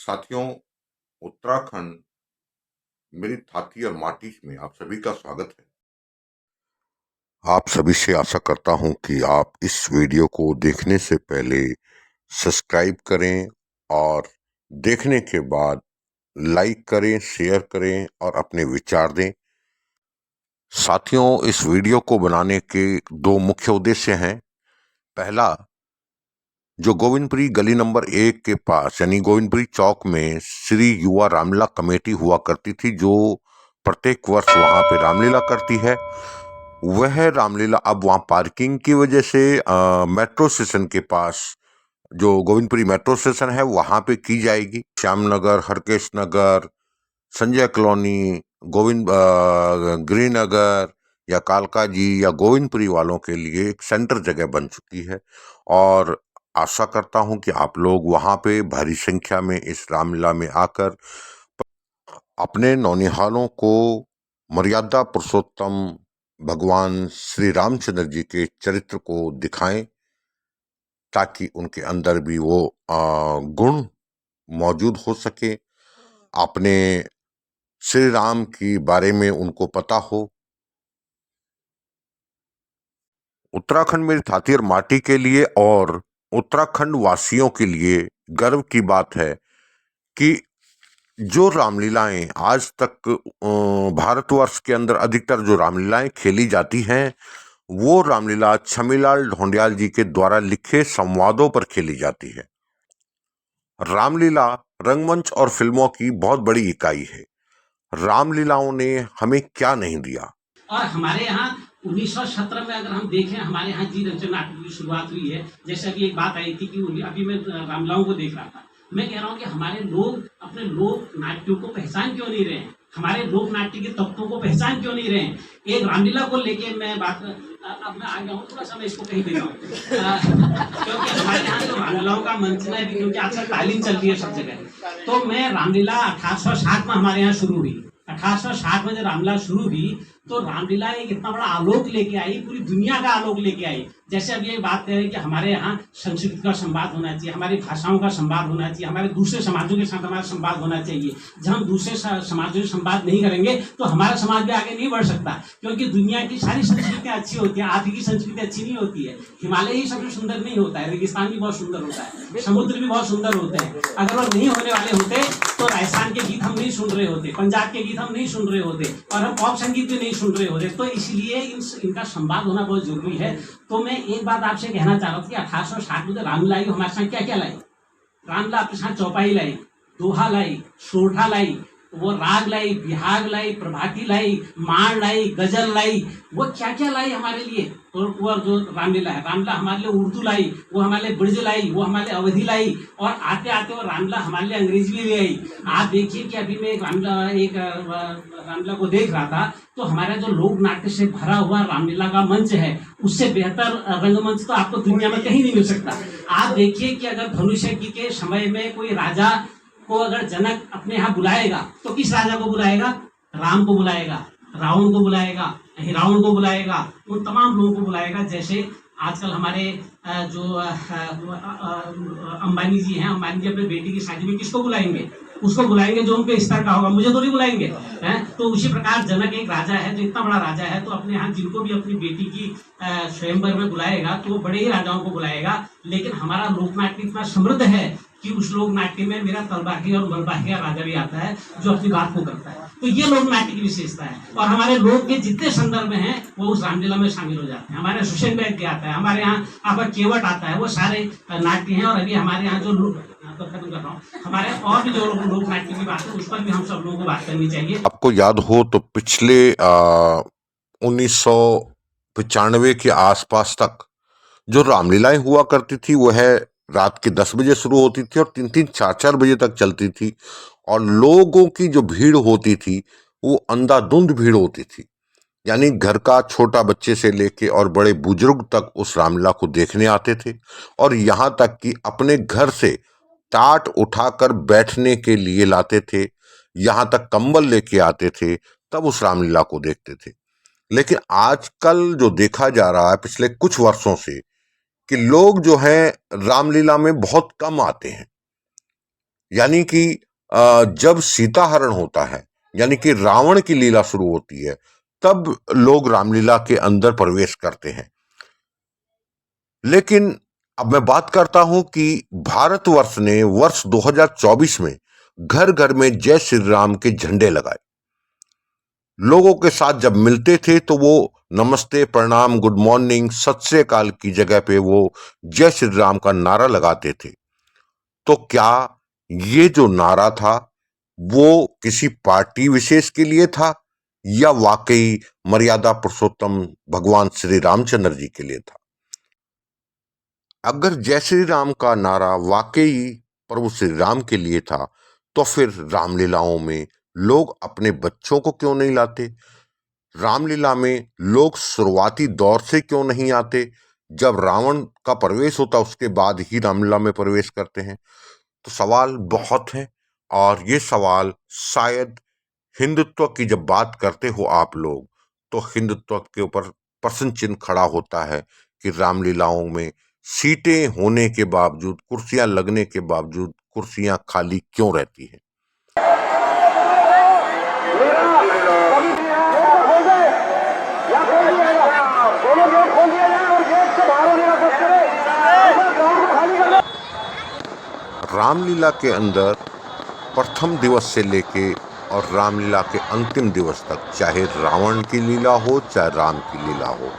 साथियों, उत्तराखंड मेरी थाती और माटी में आप सभी का स्वागत है। आप सभी से आशा करता हूं कि आप इस वीडियो को देखने से पहले सब्सक्राइब करें और देखने के बाद लाइक करें, शेयर करें और अपने विचार दें। साथियों, इस वीडियो को बनाने के दो मुख्य उद्देश्य हैं। पहला, जो गोविंदपुरी गली नंबर 1 के पास यानी गोविंदपुरी चौक में श्री युवा रामलीला कमेटी हुआ करती थी, जो प्रत्येक वर्ष वहां पे रामलीला करती है, वह रामलीला अब वहां पार्किंग की वजह से मेट्रो स्टेशन के पास जो गोविंदपुरी मेट्रो स्टेशन है वहां पे की जाएगी। श्यामनगर, हरकेश नगर, संजय कॉलोनी, ग्रीन नगर या कालका जी या गोविंदपुरी वालों के लिए एक सेंटर जगह बन चुकी है और आशा करता हूं कि आप लोग वहां पे भारी संख्या में इस रामलीला में आकर अपने नौनिहालों को मर्यादा पुरुषोत्तम भगवान श्री रामचंद्र जी के चरित्र को दिखाएं, ताकि उनके अंदर भी वो गुण मौजूद हो सके, अपने श्री राम की बारे में उनको पता हो। उत्तराखंड मेरी थाती और माटी के लिए और उत्तराखंड वासियों के लिए गर्व की बात है कि जो रामलीलाएं आज तक भारतवर्ष के अंदर अधिकतर जो रामलीलाएं खेली जाती हैं, वो रामलीला छमीलाल ढोंडियाल जी के द्वारा लिखे संवादों पर खेली जाती है। रामलीला रंगमंच और फिल्मों की बहुत बड़ी इकाई है। रामलीलाओं ने हमें क्या नहीं दिया। और हमारे यहाँ 1917 में अगर हम देखें, हमारे यहाँ जी रंजन नाटक की शुरुआत हुई है। जैसे अभी एक बात आई थी कि अभी मैं रामलीलाओं को देख रहा था, मैं कह रहा हूँ कि हमारे लोग अपने लोक नाट्यों को पहचान क्यों नहीं रहे हैं, हमारे लोक नाट्य के तत्वों को पहचान क्यों नहीं रहे हैं। एक रामलीला को लेके मैं बात, अब मैं आ गया हूँ, थोड़ा सा मैं इसको कहीं दे रहा हूँ क्योंकि हमारे यहाँ जो रामलीलाओं का मंचना है, क्योंकि आजकल तालीम चल रही है सब जगह। तो मैं रामलीला 1860 में हमारे यहाँ शुरू हुई। 1860 में जब रामलीला शुरू हुई तो रामलीला एक इतना बड़ा आलोक लेके आई, पूरी दुनिया का आलोक लेके आई। जैसे अब ये बात करें कि हमारे यहाँ संस्कृत का संवाद होना चाहिए, हमारी भाषाओं का संवाद होना चाहिए, हमारे दूसरे समाजों के साथ हमारा संवाद होना चाहिए। जब हम दूसरे समाजों से संवाद नहीं करेंगे तो हमारा समाज भी आगे नहीं बढ़ सकता, क्योंकि दुनिया की सारी संस्कृतियाँ अच्छी होती है, आपकी की संस्कृति अच्छी नहीं होती है। हिमालय ही सबसे सुंदर नहीं होता है, रेगिस्तान भी बहुत सुंदर होता है, समुद्र भी बहुत सुंदर होते हैं। अगर वो नहीं होने वाले होते तो राजस्थान के गीत हम नहीं सुन रहे होते, पंजाब के गीत हम नहीं सुन रहे होते और हम पॉप संगीत भी नहीं सुन रहे होते। तो इसलिए इनका संवाद होना बहुत जरूरी है। तो मैं एक बात आपसे कहना चाह रहा था कि 1860 में रामलीला आई, हमारे साथ क्या क्या लाई। रामलीला अपने साथ चौपाई लाई, दोहा लाई, सोरठा लाई, वो राग लाई, बिहाग लाई, प्रभाती लाई, मार लाई, गजल लाई, वो क्या क्या लाई हमारे लिए। और वो जो रामलीला है, रामलीला हमारे लिए उर्दू लाई, वो हमारे लिए ब्रज लाई, वो हमारे लिए अवधि लाई, और आते आते वो रामलीला हमारे लिए अंग्रेजी भी ले आई। आप देखिए कि अभी मैं एक रामलीला को देख रहा था, तो हमारा जो लोक नाट्य से भरा हुआ रामलीला का मंच है, उससे बेहतर रंगमंच तो आपको दुनिया में कहीं नहीं मिल सकता। आप देखिए कि अगर धनुषा जी के समय में कोई राजा को अगर जनक अपने यहाँ बुलाएगा तो किस राजा को बुलाएगा, राम को बुलाएगा, रावण को बुलाएगा, हिरावण को बुलाएगा, उन तमाम लोगों को बुलाएगा। जैसे आजकल हमारे जो अंबानी जी हैं, अंबानी जी अपने बेटी की शादी में किसको बुलाएंगे, उसको बुलाएंगे जो उनके स्तर का होगा, मुझे तो नहीं बुलाएंगे हैं। तो उसी प्रकार जनक एक राजा है, जो इतना बड़ा राजा है, तो अपने यहाँ जिनको भी अपनी बेटी की स्वयंवर में बुलाएगा तो वो बड़े ही राजाओं को बुलाएगा। लेकिन हमारा लोकनाट्य इतना समृद्ध है कि उस लोक नाट्य में मेरा तलबाही और बलबाही का राजा भी आता है जो अपनी बात को करता है। तो ये लोक नाट्य की विशेषता है, और हमारे लोक के जितने संदर्भ हैं वो उस रामलीला में शामिल हो जाते हैं। हमारे सुषेण वैद्य आता है, हमारे यहाँ आपका केवट आता है, वो सारे नाट्य हैं। और अभी हमारे यहाँ जो खत्म कर रहा हूँ, हमारे और भी जो लोक नाट्य की बात है उस पर भी हम सब लोगों को बात करनी चाहिए। आपको याद हो तो पिछले 1995 के आसपास तक जो रामलीलाएं हुआ करती थी वह रात के 10 बजे शुरू होती थी और 3-3, 4-4 बजे तक चलती थी, और लोगों की जो भीड़ होती थी वो अंधाधुंध भीड़ होती थी। यानी घर का छोटा बच्चे से लेके और बड़े बुजुर्ग तक उस रामलीला को देखने आते थे, और यहाँ तक कि अपने घर से टाट उठाकर बैठने के लिए लाते थे, यहाँ तक कंबल लेके आते थे, तब उस रामलीला को देखते थे। लेकिन आजकल जो देखा जा रहा है पिछले कुछ वर्षों से कि लोग जो हैं रामलीला में बहुत कम आते हैं। यानी कि जब सीता हरण होता है, यानी कि रावण की लीला शुरू होती है, तब लोग रामलीला के अंदर प्रवेश करते हैं। लेकिन अब मैं बात करता हूं कि भारतवर्ष ने वर्ष 2024 में घर घर में जय श्री राम के झंडे लगाए। लोगों के साथ जब मिलते थे तो वो नमस्ते, प्रणाम, गुड मॉर्निंग, सत श्री अकाल की जगह पे वो जय श्री राम का नारा लगाते थे। तो क्या ये जो नारा था वो किसी पार्टी विशेष के लिए था या वाकई मर्यादा पुरुषोत्तम भगवान श्री रामचंद्र जी के लिए था? अगर जय श्री राम का नारा वाकई प्रभु श्री राम के लिए था तो फिर रामलीलाओं में लोग अपने बच्चों को क्यों नहीं लाते? रामलीला में लोग शुरुआती दौर से क्यों नहीं आते? जब रावण का प्रवेश होता उसके बाद ही रामलीला में प्रवेश करते हैं। तो सवाल बहुत हैं और ये सवाल शायद हिंदुत्व की जब बात करते हो आप लोग तो हिंदुत्व के ऊपर प्रश्न चिन्ह खड़ा होता है कि रामलीलाओं में सीटें होने के बावजूद, कुर्सियां लगने के बावजूद कुर्सियां खाली क्यों रहती हैं? रामलीला के अंदर प्रथम दिवस से लेके और रामलीला के अंतिम दिवस तक, चाहे रावण की लीला हो चाहे राम की लीला हो,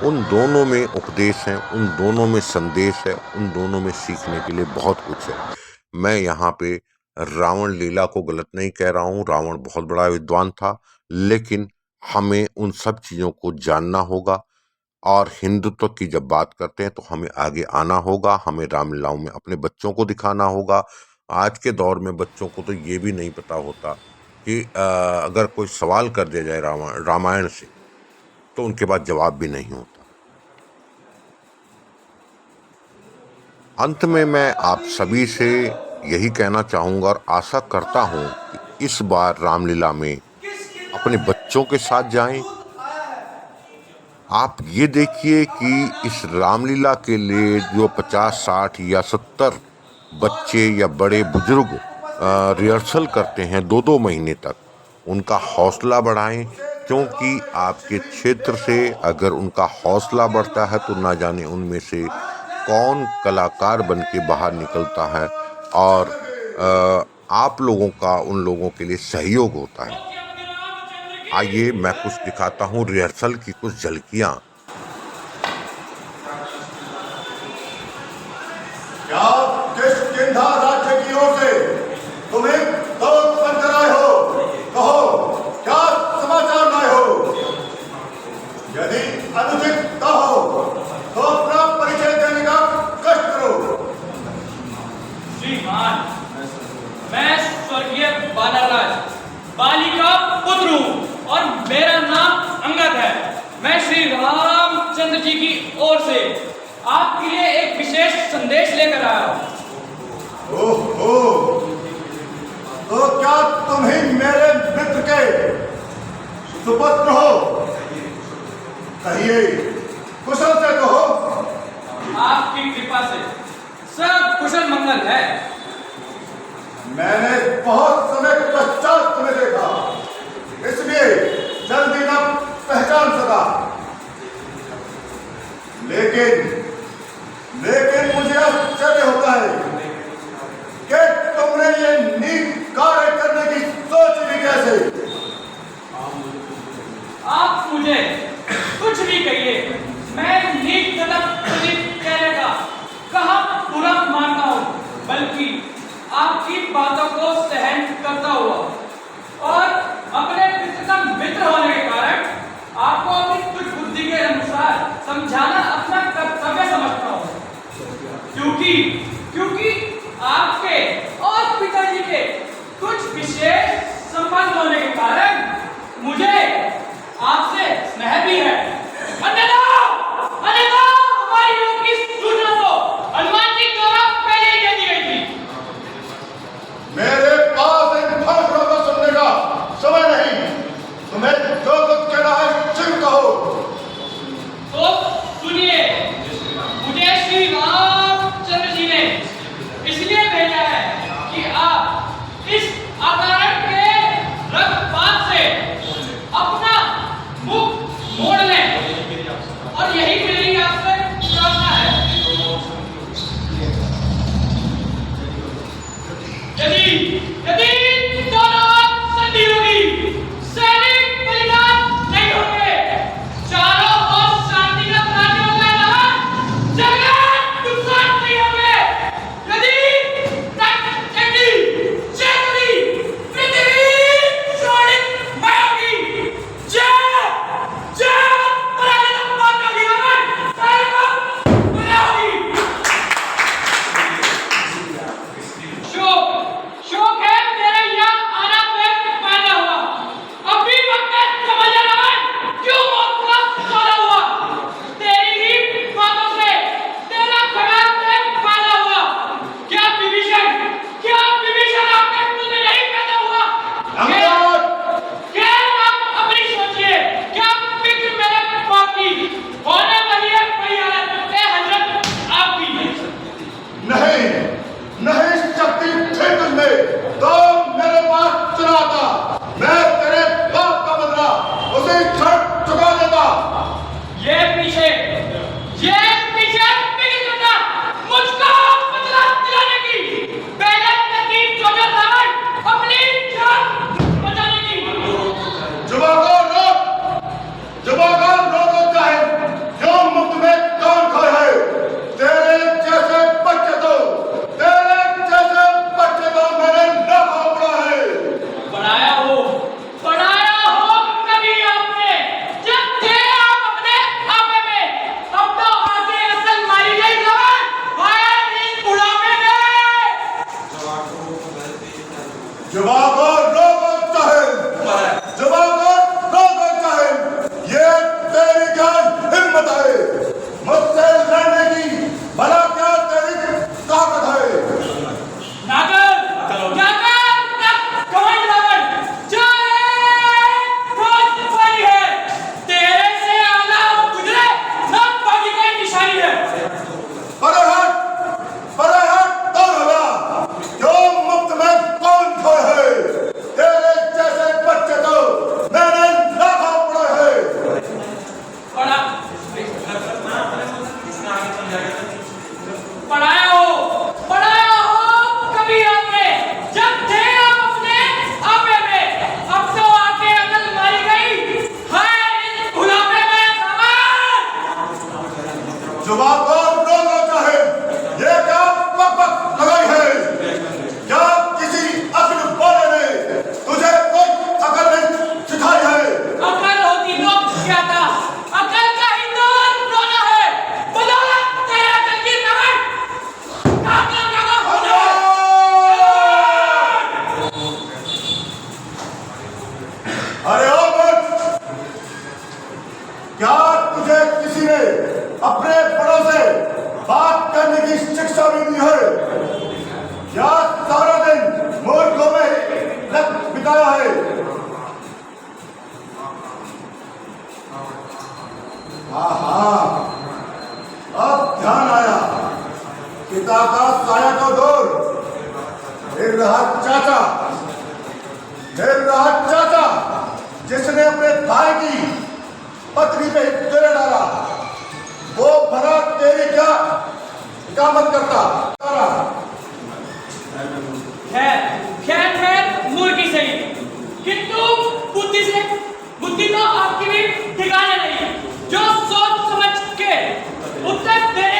उन दोनों में उपदेश है, उन दोनों में संदेश है, उन दोनों में सीखने के लिए बहुत कुछ है। मैं यहाँ पे रावण लीला को गलत नहीं कह रहा हूँ, रावण बहुत बड़ा विद्वान था, लेकिन हमें उन सब चीज़ों को जानना होगा और हिंदुत्व की जब बात करते हैं तो हमें आगे आना होगा, हमें रामलीलाओं में अपने बच्चों को दिखाना होगा। आज के दौर में बच्चों को तो ये भी नहीं पता होता कि अगर कोई सवाल कर दिया जाए रामायण से तो उनके पास जवाब भी नहीं होता। अंत में मैं आप सभी से यही कहना चाहूँगा और आशा करता हूँ कि इस बार रामलीला में अपने बच्चों के साथ जाएं। आप ये देखिए कि इस रामलीला के लिए जो 50, 60 या 70 बच्चे या बड़े बुजुर्ग रिहर्सल करते हैं 2-2 महीने तक, उनका हौसला बढ़ाएं, क्योंकि आपके क्षेत्र से अगर उनका हौसला बढ़ता है तो ना जाने उनमें से कौन कलाकार बन के बाहर निकलता है और आप लोगों का उन लोगों के लिए सहयोग होता है। आइए मैं कुछ दिखाता हूँ रिहर्सल की कुछ झलकियाँ। क्या किष्किंधा राज्य की ओर से तुम्हें दूत बनकर आए हो? कहो, क्या समाचार लाए हो? यदि अनुचित हो तो अपना परिचय देने का कष्ट करो। श्रीमान, मैं स्वर्गीय बालाराज बाली का पुत्र हूँ और मेरा नाम अंगद है। मैं श्री रामचंद्र जी की ओर से आपके लिए एक विशेष संदेश लेकर आया हूँ। ओहो, तो क्या तुम ही मेरे मित्र के सुपुत्र हो? कहिए, कुशल से तो हो? आपकी कृपा से सब कुशल मंगल है। मैंने बहुत समय के पश्चात तुम्हें देखा, इसलिए जल्दी न पहचान सका। लेकिन मुझे आश्चर्य होता है कि तुमने ये नीच कार्य करने की सोच भी कैसे? आप मुझे कुछ भी कहिए, मैं नीच कदम कहने का कहाँ बुरा मानता हूँ, बल्कि आपकी बातों को सहन करता हुआ और अपने मित्र का मित्र होने के कारण आपको अपनी कुछ बुद्धि के अनुसार समझाना अपना कर्तव्य समझता हूँ। क्योंकि आपके और पिताजी के कुछ विशेष संबंध होने के कारण मुझे आपसे स्नेह भी है। अन्यथा हमारी लोग की सूचना तो हनुमान जी द्वारा पहले ही दे दी गई थी। मेरे पास इन भाषणों को सुनने का समय नहीं। तुम्हें जो कुछ कहना है सिर्फ कहो। तो सुनिए, मुझे श्री रामचंद्र जी ने इसलिए भेजा है कि आप यदि यदि दोनों ओर संधि होगी, सैनिक बलिदान नहीं होंगे, चारों ओर शांति का राज्य होगा, जगत नुकसान नहीं होंगे, यदि यदि चेतनी पृथ्वी शोणित मैं होगी, जय जय पराजित मौत होगी, अमन सारे को बना होगी। शोक है तेरे यहाँ आना पे पैदा हुआ, अभी वक्त है समझ आना क्यों मौत का सौदा हुआ, तेरी ही बातों से तेरा ख्याल से पैदा हुआ, क्या विभीषण आपके मुंह में नहीं पैदा हुआ, क्या आप अपनी सोचिए, क्या फिक्र मेरे बाकी होने वाली है कोई हालत है हजरत आपकी। नहीं नहीं शक्ति थी तुझमें तो मेरे पास चला था, मैं तेरे बाप का बदला उसे क्षण चुका देता। ये पीछे नहीं करना, मुझको बदला दिलाने की, पहले तरकीब सोचो रावण अपनी जान बचाने की। जुबान रोक चाहे जो मुफ्त में कौन खोए है, तेरे जैसे बच्चे तो मैंने न खोपड़ा है। पढ़ाया हो कभी आपने, जब थे आप अपने आपे में, अब तो आगे असल मारी गई जवान आया इन बुढ़ापे में। जुबान को रोक चाहे ये तेरी जान हिम्मत है, मुझसे लड़ने की भला क्या तेरी ताकत है। नागर कमांड रावण जय रोज पड़ी है, तेरे से आला गुजरे ना बाकी कोई निशानी है। परे हट कौन होगा, जो मुफ्त में कौन खोए है, तेरे जैसे बच्चे तो मैंने लाखों पढ़े हैं। पढ़ाया हो कभी आपने, जब थे आप अपने आपे में, अब तो आके अकल मारी गई है इन बुढ़ापे में। जुबान को रोको चाहे ये क्या पक लगाई है, क्या किसी अक्ल बोले ने तुझे कोई अकल नहीं सिखाई है। अकल होती तो क्या था, अकल का ही तो रोना है, बदौलत तेरे अकल की नमन अरे ओ मर्द, क्या तुझे किसी ने अपने बड़ों से बात करने की शिक्षा भी दी है, या सारा दिन मूर्खों में लग बिताया है। अब ध्यान आया, पिता का साया तो दूर, फिर रहा चाचा जिसने अपने भाई की पत्नी पे तेरे डाला, वो भला तेरी क्या मत करता। खैर मुर्गी सही, किंतु बुद्धि तो आपकी भी ठिकाने नहीं, जो सोच समझ के उत्तर दे